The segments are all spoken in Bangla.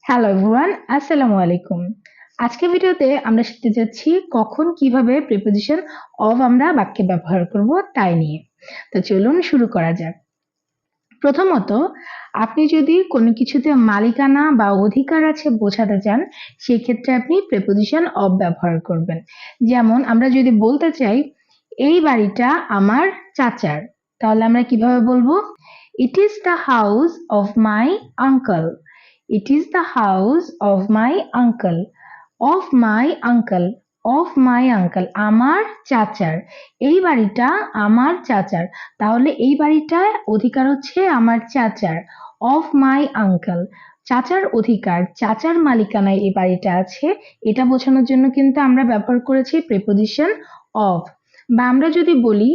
হ্যালো এভরিওয়ান, আসসালামু আলাইকুম। আজকের ভিডিওতে আমরা শিখতে যাচ্ছি কখন কিভাবে প্রিপোজিশন অফ আমরা বাক্যে ব্যবহার করব তাই নিয়ে। তো চলুন শুরু করা যাক। প্রথমত, আপনি যদি কোনো কিছুতে মালিকানা বা অধিকার আছে বোঝাতে চান, সেক্ষেত্রে আপনি প্রিপোজিশন অফ ব্যবহার করবেন। যেমন আমরা যদি বলতে চাই এই বাড়িটা আমার চাচার, তাহলে আমরা কিভাবে বলবো? It is the house of my uncle. It is the house of my uncle. Of my uncle. Of my uncle. আমার চাচার। এই বাড়িটা আমার চাচার। তাহলে এই বাড়িটার অধিকার হচ্ছে আমার চাচার। Of my uncle. চাচার অধিকার, চাচার মালিকানায় এই বাড়িটা আছে, এটা বোঝানোর জন্য কিন্তু আমরা ব্যবহার করেছি প্রিপোজিশন অফ। বা আমরা যদি বলি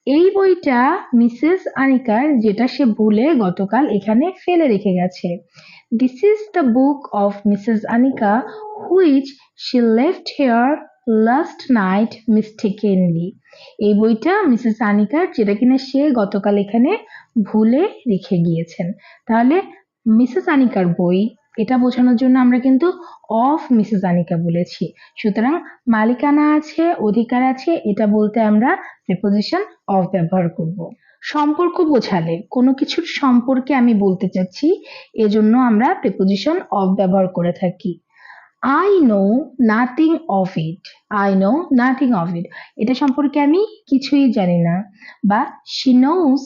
এই বইটা মিসেস আনিকার, যেটা সে ভুলে গতকাল এখানে ফেলে রেখে গেছে। This is the book of Mrs. Anika which she left here last night mistakenly. এই বইটা মিসেস আনিকার, যেটা কিনা সে গতকাল এখানে ভুলে রেখে গিয়েছেন। তাহলে মিসেস আনিকার বই, এটা বোঝানোর জন্য আমরা কিন্তু অফ মিসেস আনিকা বলেছি। সুতরাং মালিকানা আছে, অধিকার আছে, এটা বলতে আমরা প্রিপোজিশন অফ ব্যবহার করব। সম্পর্ক বোঝালে কোনো কিছুর সম্পর্কে আমি বলতে চাচ্ছি, এজন্য আমরা প্রিপোজিশন অফ ব্যবহার করে থাকি। I know nothing of it. I know nothing of it. এটা সম্পর্কে আমি কিছুই জানি না। বা she knows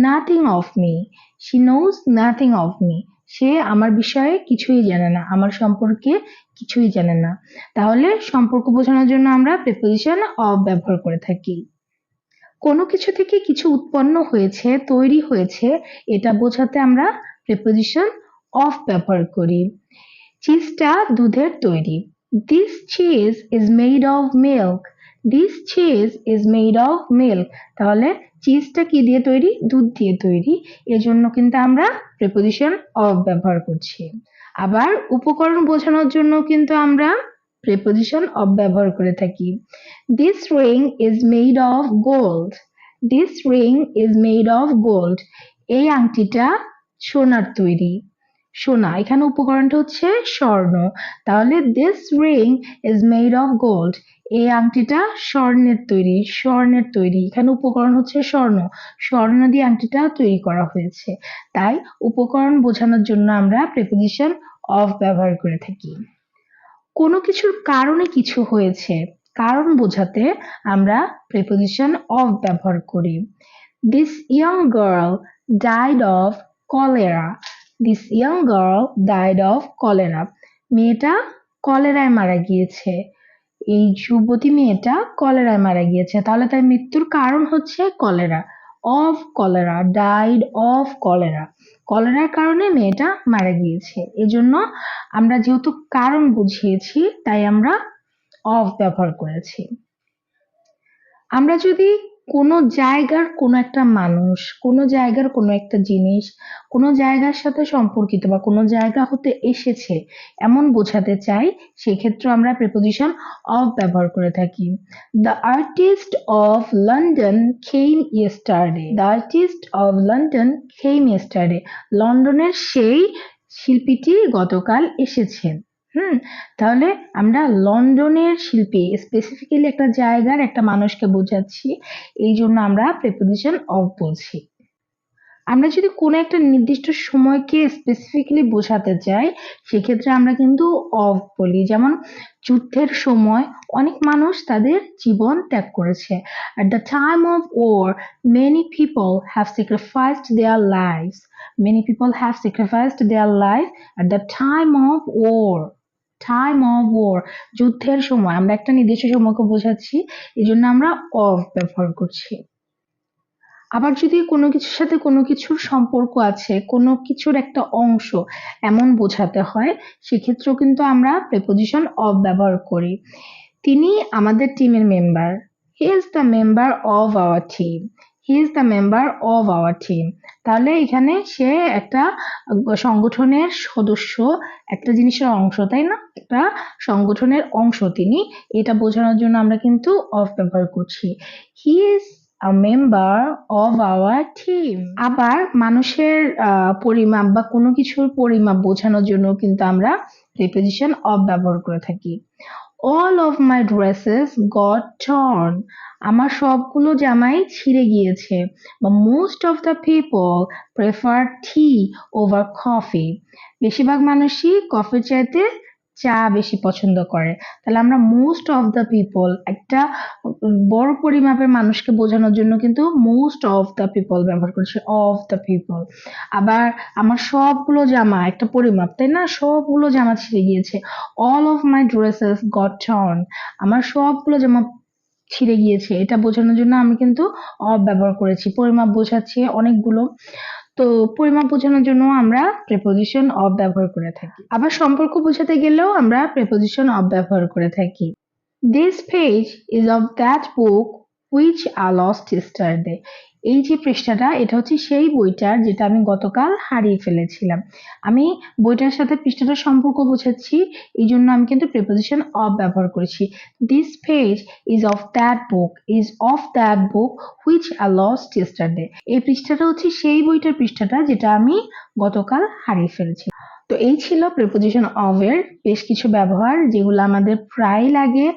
nothing of me. She knows nothing of me. সে আমার বিষয়ে কিছুই জানে না, আমার সম্পর্কে কিছুই জানে না। তাহলে সম্পর্ক বোঝানোর জন্য আমরা প্রিপোজিশন অফ ব্যবহার করে থাকি। কোনো কিছু থেকে কিছু উৎপন্ন হয়েছে, তৈরি হয়েছে, এটা বোঝাতে আমরা প্রিপোজিশন অফ ব্যবহার করি। চিজটা দুধের তৈরি। This cheese is made of milk. This cheese is made of milk. তাহলে চিজটা কি দিয়ে তৈরি? দুধ দিয়ে তৈরি। এজন্য কিন্তু আমরা প্রিপোজিশন অফ ব্যবহার করছি। আবার উপকরণ বোঝানোর জন্য কিন্তু আমরা প্রিপোজিশন অফ ব্যবহার করে থাকি। This ring is made of gold. This ring is made of gold. এই আংটিটা সোনার তৈরি। সোনা, এখানে উপকরণটা হচ্ছে স্বর্ণ। তাহলে this ring is made of gold. এই আংটিটা স্বর্ণের তৈরি, স্বর্ণের তৈরি। এখানে উপকরণ হচ্ছে স্বর্ণ, স্বর্ণ দিয়ে আংটিটা তৈরি করা হয়েছে। তাই উপকরণ বোঝানোর জন্য আমরা প্রিপোজিশন অফ ব্যবহার করে থাকি। কোনো কিছুর কারণে কিছু হয়েছে, কারণ বোঝাতে আমরা প্রিপোজিশন অফ ব্যবহার করি। This young girl died of cholera. This young girl died of cholera. মেয়েটা কলেরায় মারা গিয়েছে। এই যুবতী মেয়েটা কলেরায় মারা গিয়েছে। তাহলে তার মৃত্যুর কারণ হচ্ছে cholera. Of cholera, died of cholera. কলেরার কারণে মেয়েটা মারা গিয়েছে। এজন্য আমরা যেহেতু কারণ বুঝিয়েছি, তাই আমরা অফ ব্যবহার করেছি। আমরা যদি কোনো জায়গার কোনো একটা মানুষ, কোনো জায়গার কোনো একটা জিনিস, কোনো জায়গার সাথে সম্পর্কিত বা কোনো জায়গা হতে এসেছে এমন বোঝাতে চাই, সেক্ষেত্রে আমরা প্রিপোজিশন অফ ব্যবহার করে থাকি। The artist of London came yesterday. The artist of London came yesterday. লন্ডনের সেই শিল্পীটি গতকাল এসেছেন। তাহলে আমরা লন্ডনের শিল্পী, স্পেসিফিক্যালি একটা জায়গার একটা মানুষকে বোঝাচ্ছি, এই জন্য আমরা প্রিপোজিশন অফ বলছি। আমরা যদি কোনো একটা নির্দিষ্ট সময়কে স্পেসিফিক্যালি বোঝাতে চাই, সেক্ষেত্রে আমরা কিন্তু অফ বলি। যেমন যুদ্ধের সময় অনেক মানুষ তাদের জীবন ত্যাগ করেছে। At the time of war, many people have sacrificed their lives. Many people have sacrificed their life at the time of war. Time of war, যুদ্ধের সময়। আমরা একটা নির্দিষ্ট সময়কে বোঝাচ্ছি, এই জন্য আমরা অফ ব্যবহার করছি। আবার যদি কোনো কিছুর সাথে কোনো কিছুর সম্পর্ক আছে, কোনো কিছুর একটা অংশ এমন বোঝাতে হয়, সেক্ষেত্রেও কিন্তু আমরা প্রিপোজিশন অফ ব্যবহার করি। তিনি আমাদের টিমের member. He is the member of our team. He is the member of our team. তাহলে এখানে সে একটা সংগঠনের সদস্য, একটা জিনিসের অংশ, তাই না? একটা সংগঠনের অংশ তিনি, এটা বোঝানোর জন্য আমরা কিন্তু অফ ব্যবহার করছি। He is a member of our team. আবার মানুষের পরিমাপ বা কোনো কিছুর পরিমাপ বোঝানোর জন্য কিন্তু আমরা preposition of ব্যবহার করে থাকি। All of my dresses got torn. আমার সবগুলো জামাই ছিঁড়ে গিয়েছে। বা most of the people prefer tea over coffee. বেশিরভাগ মানুষই কফির চাইতে চা বেশি পছন্দ করে। তাহলে আমরা most of the people একটা বড় পরিমাপের মানুষকে বোঝানোর জন্য কিন্তু most of the people ব্যবহার করছি of the people। আবার আমার সবগুলো জামা একটা পরিমাপ তাই না, সবগুলো জামা ছিঁড়ে গিয়েছে। all of my dresses got torn. আমার সবগুলো জামা ছিঁড়ে গিয়েছে, এটা বোঝানোর জন্য আমি কিন্তু of ব্যবহার করেছি। পরিমাপ বোঝাচ্ছে অনেকগুলো, তো পরিমাপ বোঝানোর জন্য আমরা preposition of ব্যবহার করে থাকি। আবার সম্পর্ক বোঝাতে গেলেও আমরা preposition of ব্যবহার করে থাকি। This page is of that book which I lost yesterday. এই যে পৃষ্ঠাটা, এটা হচ্ছে সেই বইটার যেটা আমি গতকাল হারিয়ে ফেলেছিলাম। আমি বইটার সাথে পৃষ্ঠাটার সম্পর্ক বোঝাচ্ছি, এই জন্য আমি কিন্তু preposition of ব্যবহার করেছি। This page is of that book which I lost yesterday. এই পৃষ্ঠাটা হচ্ছে সেই বইটার পৃষ্ঠাটা যেটা আমি গতকাল হারিয়ে ফেলেছি। তো এই ছিল preposition of এর বেশ কিছু ব্যবহার যেগুলো আমাদের প্রায় লাগে।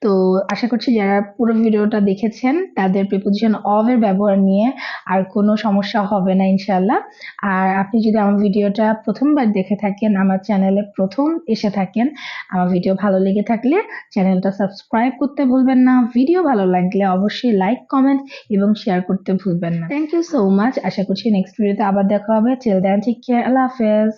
তো আশা করছি যারা পুরো ভিডিওটা দেখেছেন তাদের preposition of এর ব্যবহার নিয়ে আর কোনো সমস্যা হবে না ইনশাআল্লাহ। আর আপনি যদি আমার ভিডিওটা প্রথমবার দেখে থাকেন, আমার চ্যানেলে প্রথম এসে থাকেন, আমার ভিডিও ভালো লেগে থাকলে চ্যানেলটা সাবস্ক্রাইব করতে ভুলবেন না। ভিডিও ভালো লাগলে অবশ্যই লাইক, কমেন্ট এবং শেয়ার করতে ভুলবেন না। Thank you so much. আশা করছি নেক্সট ভিডিওতে আবার দেখা হবে। টিল দেন টেক কেয়ার, আল্লাহ হাফেজ।